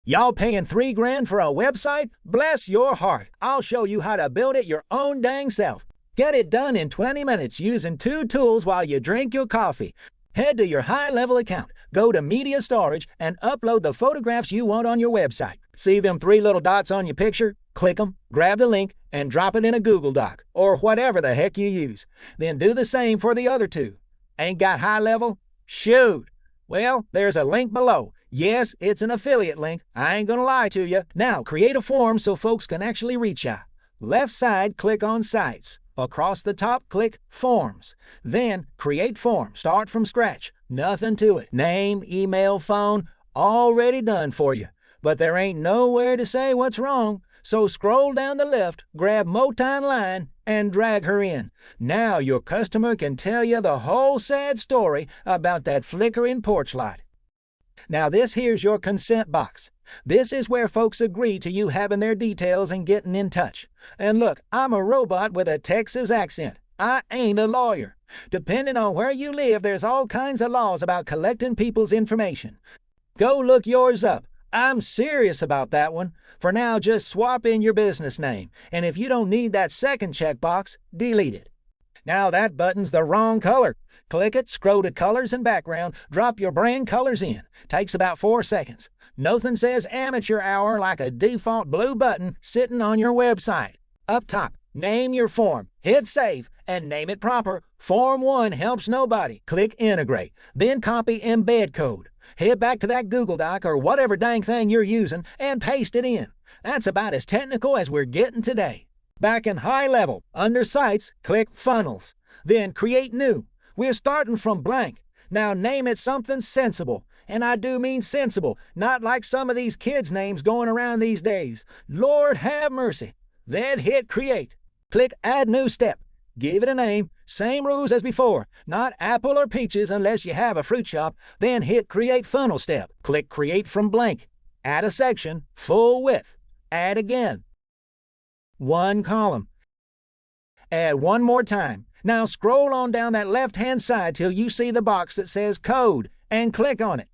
Y'all paying $3 grand for a website? Bless your heart. I'll show you how to build it your own dang self. Get it done in 20 minutes using 2 tools while you drink your coffee. Head to your high-level account, go to Media Storage, and upload the photographs you want on your website. See them 3 little dots on your picture? Click them, grab the link, and drop it in a Google Doc, or whatever the heck you use. Then do the same for the other 2. Ain't got high-level? Shoot! Well, there's a link below. Yes, it's an affiliate link. I ain't gonna lie to you. Now, create a form so folks can actually reach ya. Left side, click on Sites. Across the top, click Forms. Then, Create Form. Start from scratch. Nothing to it. Name, email, phone, already done for you. But there ain't nowhere to say what's wrong. So scroll down the left, grab Motown Line, and drag her in. Now your customer can tell you the whole sad story about that flickering porch light. Now this here's your consent box. This is where folks agree to you having their details and getting in touch. And look, I'm a robot with a Texas accent. I ain't a lawyer. Depending on where you live, there's all kinds of laws about collecting people's information. Go look yours up. I'm serious about that one. For now, just swap in your business name. And if you don't need that second checkbox, delete it. Now that button's the wrong color. Click it, scroll to Colors and Background, drop your brand colors in. Takes about 4 seconds. Nothing says amateur hour like a default blue button sitting on your website. Up top, name your form, hit Save, and name it proper. Form 1 helps nobody. Click Integrate. Then copy embed code. Head back to that Google Doc or whatever dang thing you're using and paste it in. That's about as technical as we're getting today. Back in high level, under Sites, click Funnels. Then Create New. We're starting from blank. Now name it something sensible. And I do mean sensible, not like some of these kids' names going around these days. Lord have mercy. Then hit Create. Click Add New Step. Give it a name. Same rules as before. Not apple or peaches unless you have a fruit shop. Then hit Create Funnel Step. Click Create from blank. Add a section, full width. Add again. 1 column. Add 1 more time. Now scroll on down that left-hand side till you see the box that says Code and click on it.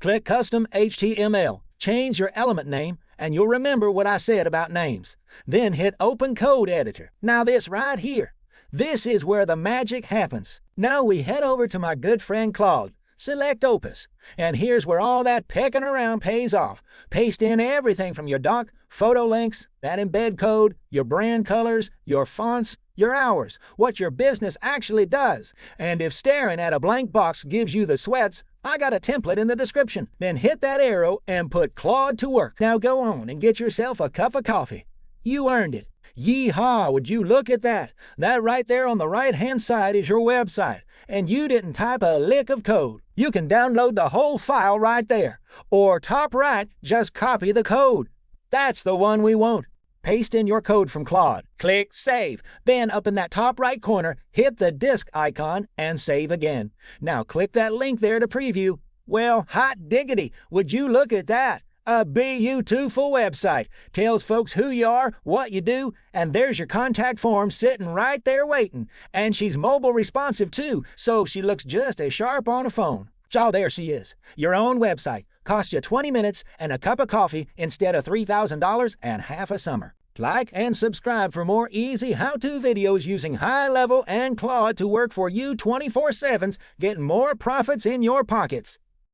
Click Custom HTML. Change your element name and you'll remember what I said about names. Then hit Open Code Editor. Now this right here. This is where the magic happens. Now we head over to my good friend Claude. Select Opus. And here's where all that pecking around pays off. Paste in everything from your doc, photo links, that embed code, your brand colors, your fonts, your hours, what your business actually does. And if staring at a blank box gives you the sweats, I got a template in the description. Then hit that arrow and put Claude to work. Now go on and get yourself a cup of coffee. You earned it. Yee-haw, would you look at that? That right there on the right-hand side is your website, and you didn't type a lick of code. You can download the whole file right there. Or top right, just copy the code. That's the one we want. Paste in your code from Claude. Click Save. Then up in that top right corner, hit the disk icon and save again. Now click that link there to preview. Well, hot diggity, would you look at that? A beautiful website. Tells folks who you are, what you do, and there's your contact form sitting right there waiting. And she's mobile responsive too, so she looks just as sharp on a phone. So there she is. Your own website. Cost you 20 minutes and a cup of coffee instead of $3,000 and half a summer. Like and subscribe for more easy how-to videos using High Level and Claude to work for you 24/7s, getting more profits in your pockets.